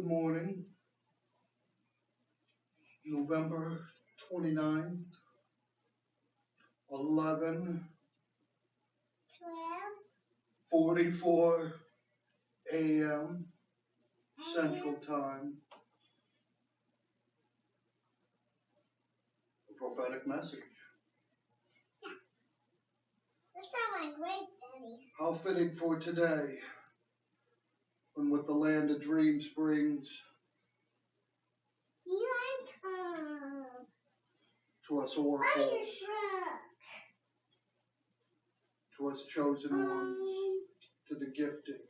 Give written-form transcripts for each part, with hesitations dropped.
Good morning, November 29, 11:44 a.m. Central Time. A prophetic message. You sound like great, Daddy. How fitting for today, when with the land of dreams brings Here I come. to us On oracles, your truck. to us chosen ones, to the gifted.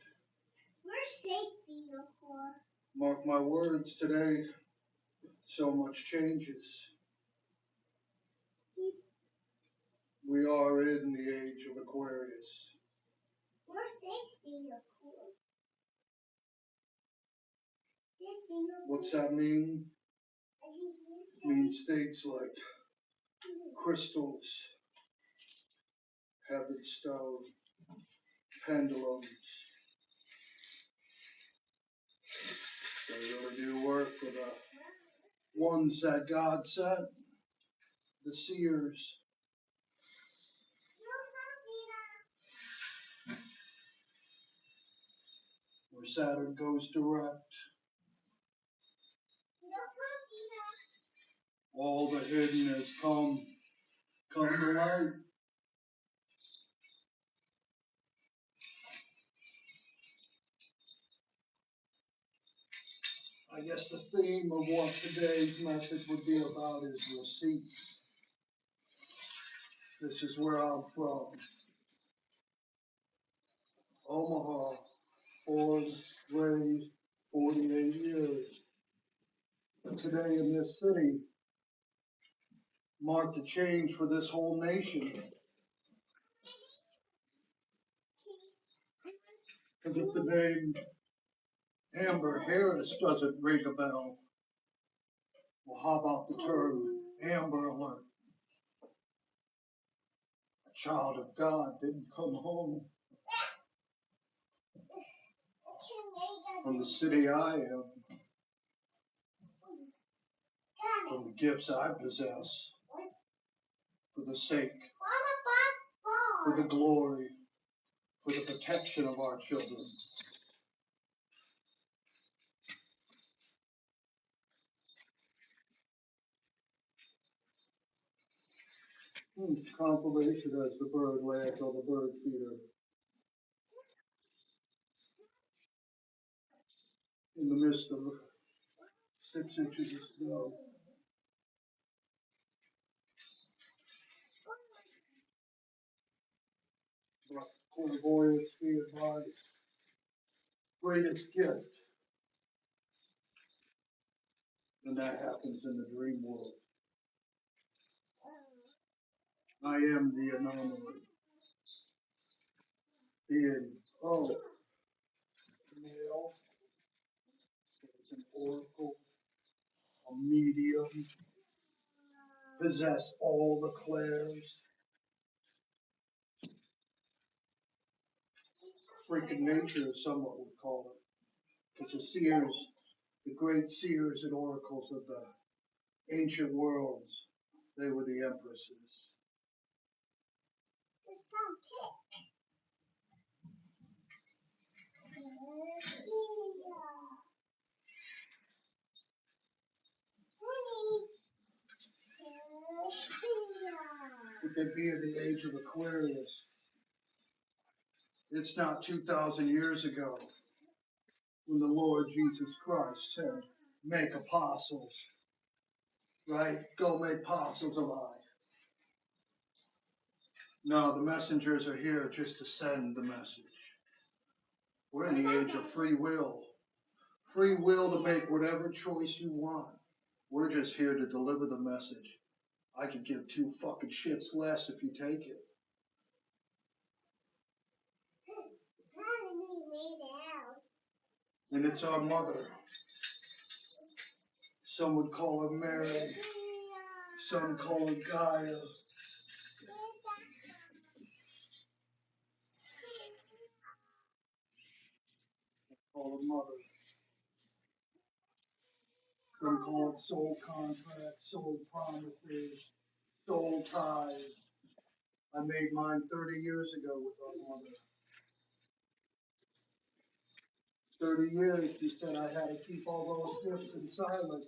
Where's Shakespeare for? Mark my words, today so much changes. We are in the age of Aquarius. Where's Shakespeare for? What's that mean? It means things like crystals, heaven stone, pendulums. They really do work for the ones that God sent, the seers. Where Saturn goes direct, all the hidden has come to light. I guess the theme of what today's message would be about is receipts. This is where I'm from. Omaha, born, raised, 48 years. And today in this city marked a change for this whole nation. Because if the name Amber Harris doesn't ring a bell, well, how about the term Amber Alert? A child of God didn't come home from the city I am, from the gifts I possess, for the sake, for the glory, for the protection of our children. Confirmation as the bird lands on the bird feeder. In the midst of 6 inches of snow. But clairvoyance be advised, greatest gift, and that happens in the dream world. I am the anomaly. Being, male, it's an oracle, a medium, possess all the clairs. Freaking nature, as someone would call it. It's the seers, the great seers and oracles of the ancient worlds. They were the empresses. Would they be in the age of Aquarius? It's not 2,000 years ago when the Lord Jesus Christ said, make apostles, right? Go make apostles of I. No, the messengers are here just to send the message. We're in the age of free will. Free will to make whatever choice you want. We're just here to deliver the message. I could give 2 fucking shits less if you take it. And it's our mother. Some would call her Mary. Some call her Gaia. Call her mother. Some call it soul contract, soul promises, soul ties. I made mine 30 years ago with our mother. 30 years, she said I had to keep all those gifts in silence.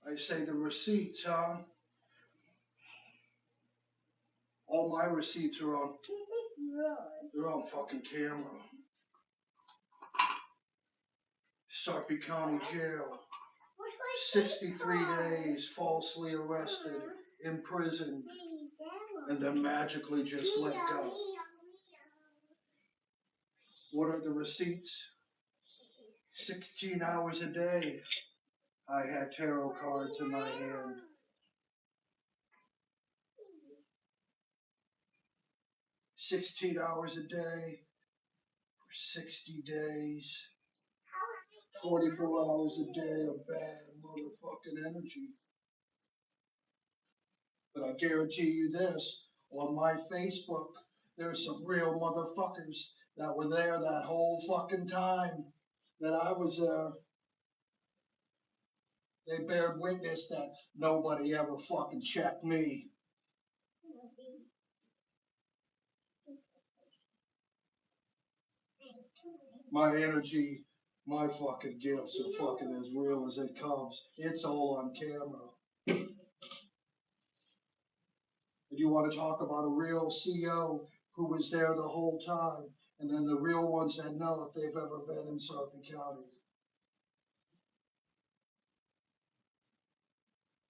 I say the receipts, huh? All my receipts are on. They're on fucking camera. Sarpy County Jail. 63 days, falsely arrested, imprisoned, and then magically just let go. What are the receipts? 16 hours a day, I had tarot cards in my hand. 16 hours a day for 60 days. 24 hours a day of bad motherfucking energy. But I guarantee you this, on my Facebook, there's some real motherfuckers that were there that whole fucking time that I was there. They bear witness that nobody ever fucking checked me. My energy, my fucking gifts are fucking as real as it comes. It's all on camera. And you want to talk about a real CO who was there the whole time, and then the real ones that know if they've ever been in Sarpy County.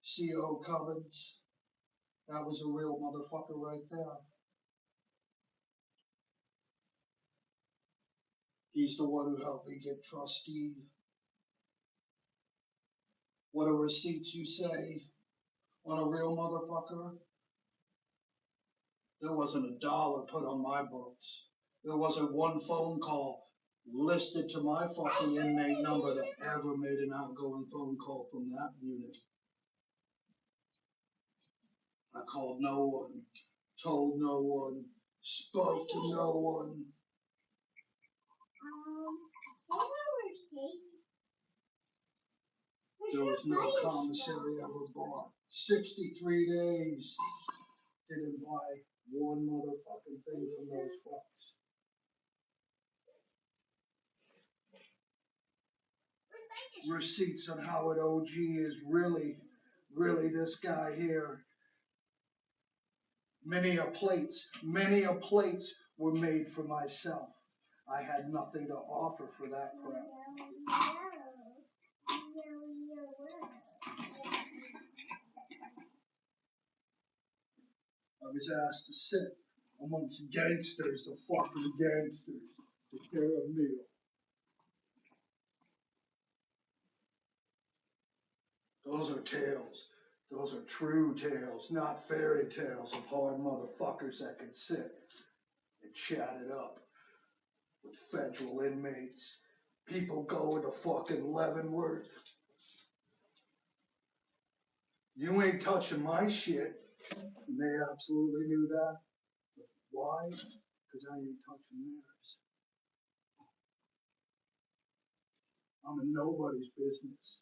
CO Cummins, that was a real motherfucker right there. He's the one who helped me get trustee. What are receipts you say on a real motherfucker? There wasn't a dollar put on my books. There wasn't one phone call listed to my fucking inmate number that ever made an outgoing phone call from that unit. I called no one, told no one, spoke to no one. There was no commissary ever bought. 63 days. Didn't buy one motherfucking thing from those fucks. Receipts on how an OG is really this guy here. Many a plates were made for myself. I had nothing to offer for that crap. I was asked to sit amongst gangsters, the fucking gangsters, to share a meal. Those are tales. Those are true tales, not fairy tales of hard motherfuckers that can sit and chat it up with federal inmates. People going to fucking Leavenworth. You ain't touching my shit. And they absolutely knew that. Why? Because I ain't touching theirs. I'm in nobody's business.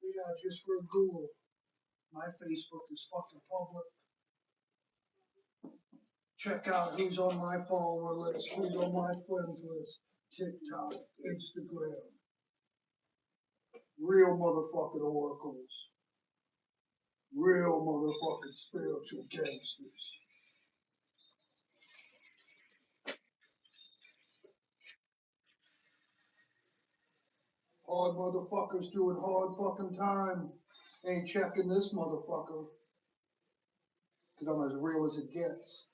Yeah, just for Google. My Facebook is fucking public. Check out who's on my follower list, who's on my friends list. TikTok, Instagram. Real motherfucking oracles. Real motherfucking spiritual gangsters. Hard motherfuckers doing hard fucking time. Ain't checking this motherfucker. Because I'm as real as it gets.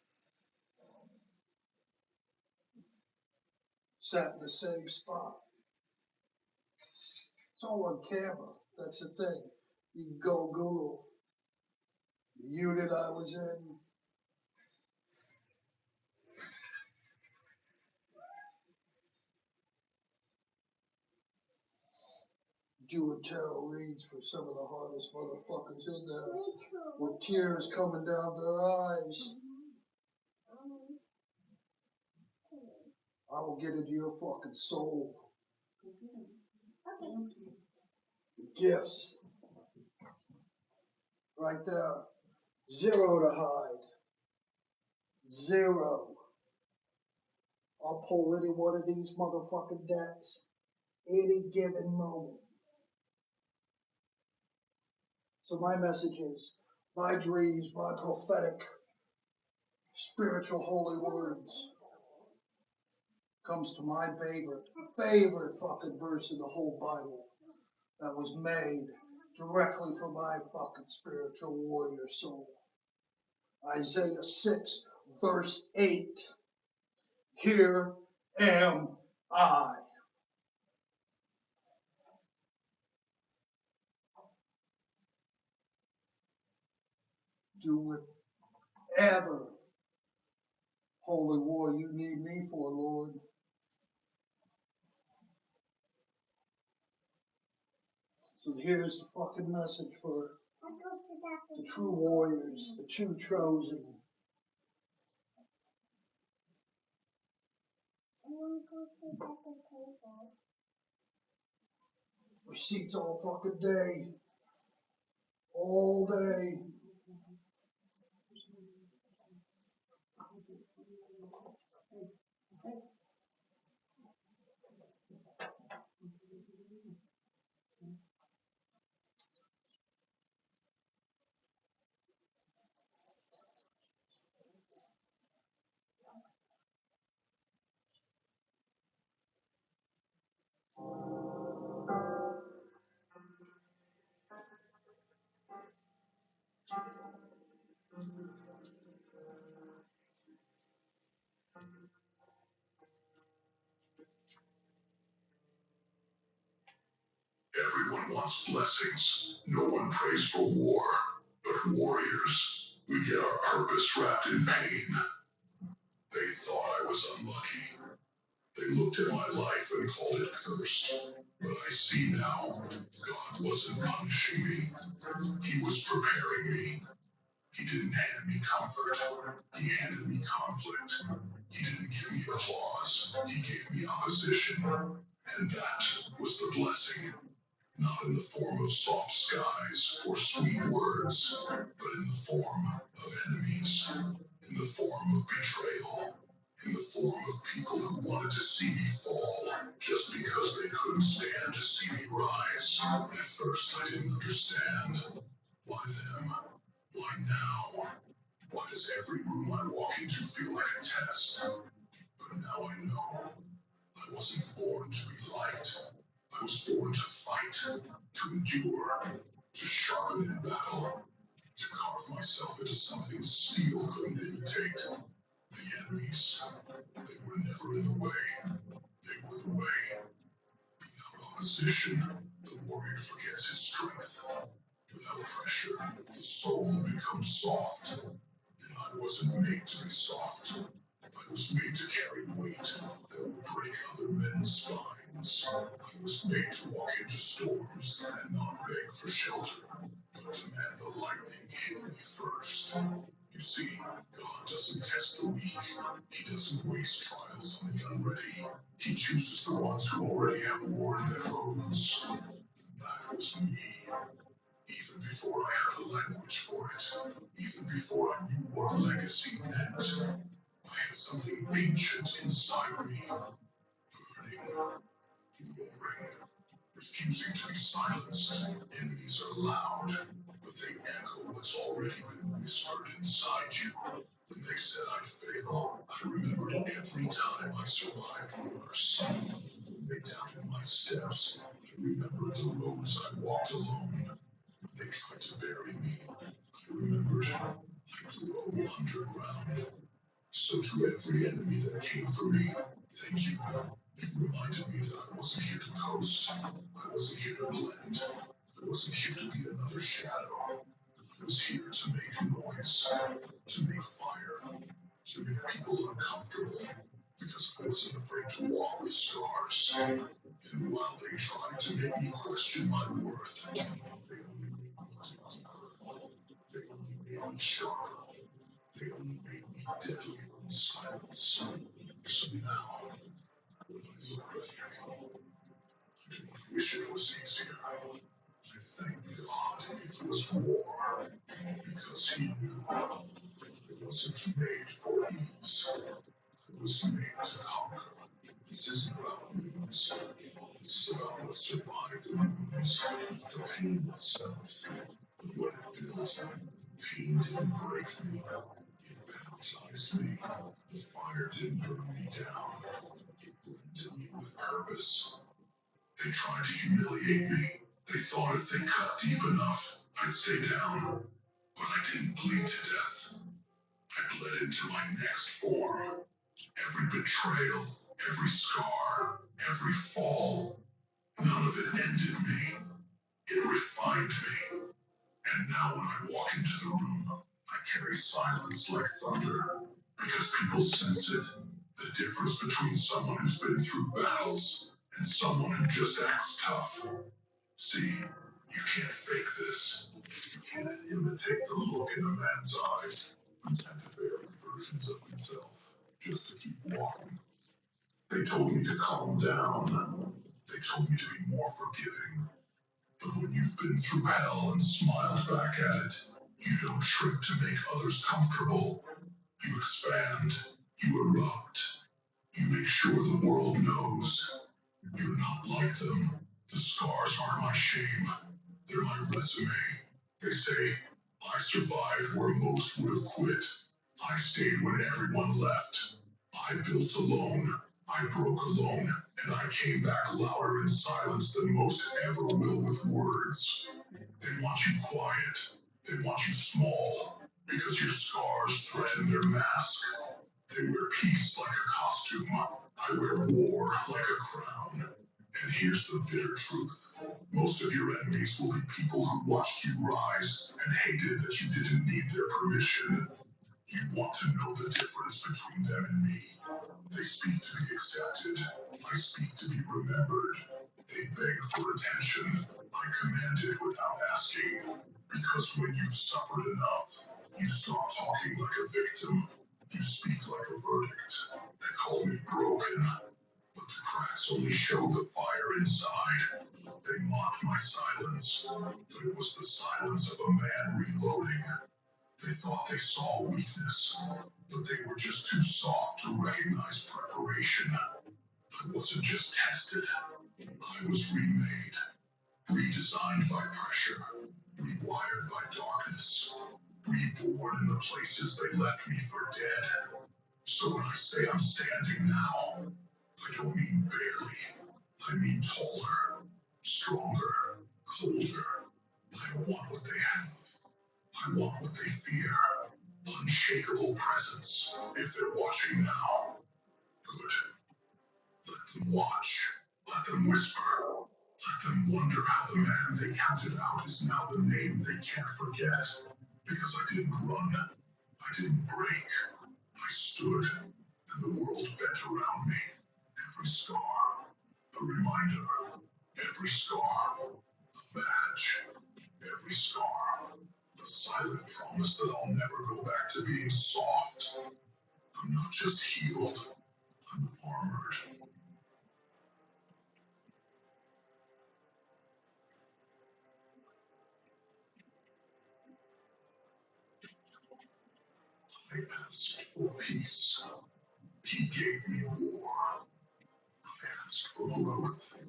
Sat in the same spot. It's all on camera. That's the thing. You can go Google the unit I was in. doing tarot reads for some of the hardest motherfuckers in there, Me too. with tears coming down their eyes. I will get into your fucking soul. Okay. The gifts. Right there. 0 to hide. 0. I'll pull any one of these motherfucking decks any given moment. So my message is, my dreams, my prophetic, spiritual holy words comes to my favorite fucking verse in the whole Bible that was made directly for my fucking spiritual warrior soul. Isaiah 6, verse 8. Here am I. Do whatever, holy war, you need me for, Lord. So here's the fucking message for the true warriors, the true chosen. Receipts all fucking day. All day. Everyone wants blessings. No one prays for war. But warriors, we get our purpose wrapped in pain. They thought I was unlucky. They looked at my life and called it cursed. But I see now, God wasn't punishing me. He was preparing me. He didn't hand me comfort. He handed me conflict. He didn't give me applause. He gave me opposition. And that was the blessing. Not in the form of soft skies or sweet words, but in the form of enemies, in the form of betrayal, in the form of people who wanted to see me fall just because they couldn't stand to see me rise. At first I didn't understand. Why them? Why now? Why does every room I walk into feel like a test? But now I know. I wasn't born to be liked. I was born to fight, to endure, to sharpen in battle, to carve myself into something steel couldn't imitate. The enemies, they were never in the way. They were the way. Without opposition, the warrior forgets his strength. Without pressure, the soul becomes soft. And I wasn't made to be soft. I was made to carry weight that will break other men's spines. I was made to walk into storms and not beg for shelter, but demand the lightning hit me first. You see, God doesn't test the weak. He doesn't waste trials on the unready. He chooses the ones who already have war in their bones. And that was me. Even before I had the language for it, even before I knew what legacy meant, I had something ancient inside me, burning, roaring, refusing to be silenced. Enemies are loud, but they echo what's already been whispered inside you. When they said I'd fail, I remembered every time I survived worse. When they doubted my steps, I remembered the roads I walked alone. When they tried to bury me, I remembered I drove underground. So to every enemy that came for me, thank you. You reminded me that I wasn't here to coast. I wasn't here to blend. I wasn't here to be another shadow. I was here to make noise, to make fire, to make people uncomfortable. Because I wasn't afraid to walk with scars. And while they tried to make me question my worth, they only made me deeper. They only made me sharper. They only made me deadlier in silence. So now, when I look back, I don't wish it was easier. I thank God it was war, because he knew I wasn't made for ease. I was made to conquer. This isn't about wounds. This is about what survived the wounds, not the pain itself, but what it built. Pain didn't break me. It baptized me. The fire didn't burn me down. It blended me with purpose. They tried to humiliate me. They thought if they cut deep enough, I'd stay down. But I didn't bleed to death. I bled into my next form. Every betrayal, every scar, every fall, none of it ended me. It refined me. And now when I walk into the room, I carry silence like thunder. Because people sense it. The difference between someone who's been through battles and someone who just acts tough. See, you can't fake this. You can't imitate the look in a man's eyes who's had to bury versions of himself just to keep walking. They told me to calm down. They told me to be more forgiving. But when you've been through hell and smiled back at it, you don't shrink to make others comfortable. You expand. You erupt. You make sure the world knows. You're not like them. The scars aren't my shame. They're my resume. They say, I survived where most would have quit. I stayed when everyone left. I built alone. I broke alone. And I came back louder in silence than most ever will with words. They want you quiet. They want you small. Because your scars threaten their mask. They wear peace like a costume. I wear war like a crown. And here's the bitter truth. Most of your enemies will be people who watched you rise and hated that you didn't need their permission. You want to know the difference between them and me. They speak to be accepted. I speak to be remembered. They beg for attention. I command it without asking. Because when you've suffered enough, you stop talking like a victim. You speak like a verdict. They call me broken, but the cracks only show the fire inside. They mocked my silence, but it was the silence of a man reloading. They thought they saw weakness, but they were just too soft to recognize preparation. I wasn't just tested, I was remade, redesigned by pressure, rewired by darkness, reborn in the places they left me for dead. So when I say I'm standing now, I don't mean barely. I mean taller, stronger, colder. I want what they have. I want what they fear. Unshakable presence. If they're watching now, good. Let them watch. Let them whisper. Let them wonder how the man they counted out is now the name they can't forget. Because I didn't run. I didn't break. I stood, and the world bent around me. Every scar, a reminder. Every scar, a badge. Every scar, a silent promise that I'll never go back to being soft. I'm not just healed, I'm armored. I asked for peace. He gave me war. I asked for growth.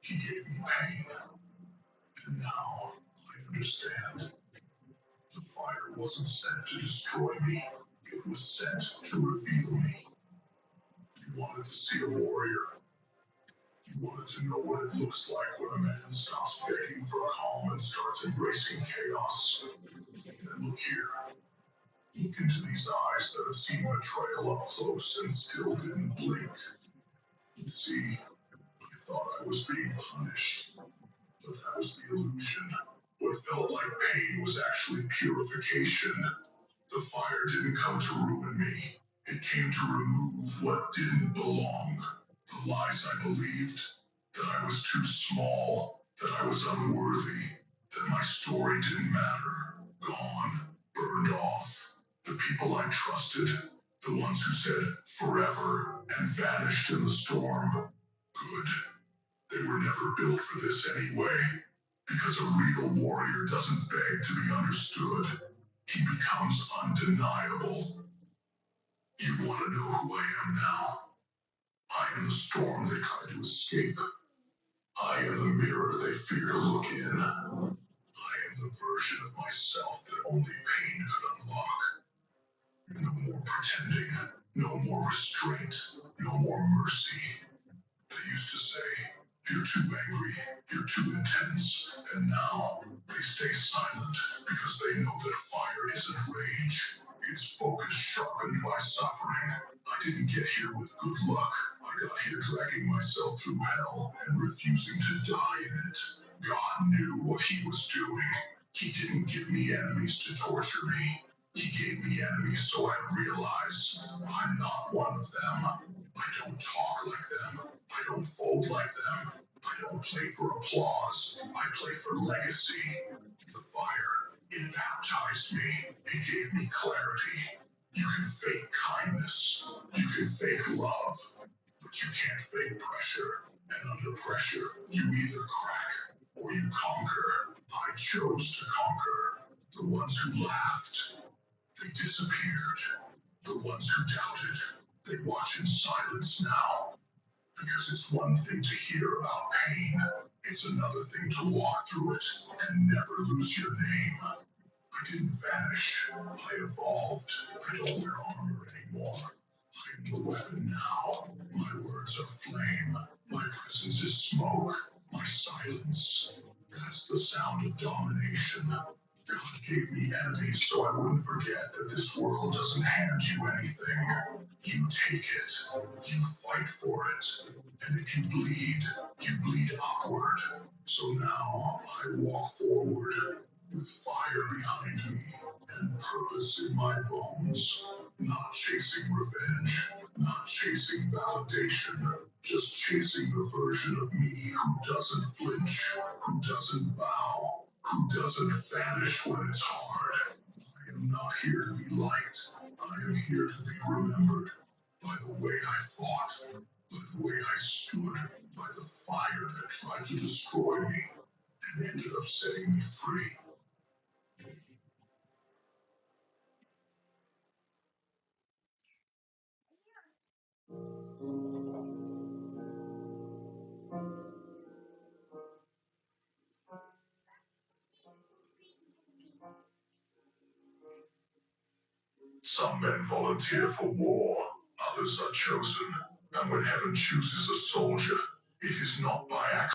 He gave me pain. And now I understand. The fire wasn't sent to destroy me. It was sent to reveal me. You wanted to see a warrior. You wanted to know what it looks like when a man stops begging for calm and starts embracing chaos. Then look here. Look into these eyes that have seen betrayal up close and still didn't blink. You see, I thought I was being punished, but that was the illusion. What felt like pain was actually purification. The fire didn't come to ruin me. It came to remove what didn't belong. The lies I believed, that I was too small, that I was unworthy, that my story didn't matter. Gone, burned off. The people I trusted, the ones who said forever and vanished in the storm. Good. They were never built for this anyway. Because a real warrior doesn't beg to be understood. He becomes undeniable. You want to know who I am now? I am the storm they try to escape. I am the mirror they fear to look in. I am the version of myself that only pain could unlock. No more pretending, no more restraint, no more mercy. They used to say, you're too angry, you're too intense, and now they stay silent because they know that fire isn't rage. It's focus sharpened by suffering. I didn't get here with good luck. I got here dragging myself through hell and refusing to die in it. God knew what he was doing. He didn't give me enemies to torture me. He gave me enemies so I'd realize I'm not one of them. I don't talk like them. I don't fold like them. I don't play for applause. I play for legacy. The fire, it baptized me. It gave me clarity. You can fake kindness. You can fake love. But you can't fake pressure. And under pressure, you either crack or you conquer. I chose to conquer. The ones who laughed, they disappeared. The ones who doubted, they watch in silence now. Because it's one thing to hear about pain. It's another thing to walk through it and never lose your name. I didn't vanish. I evolved. I don't wear armor anymore. I'm the weapon now. My words are flame. My presence is smoke. My silence. That's the sound of domination. God gave me enemies so I wouldn't forget that this world doesn't hand you anything. You take it. You fight for it. And if you bleed upward. So now I walk forward with fire behind me and purpose in my bones. Not chasing revenge, not chasing validation, just chasing the version of me who doesn't flinch, who doesn't bow, who doesn't vanish when it's hard. I am not here to be liked. I am here to be remembered by the way I fought, by the way I stood, by the fire that tried to destroy me and ended up setting me free. Some men volunteer for war, others are chosen, and when heaven chooses a soldier, it is not by accident.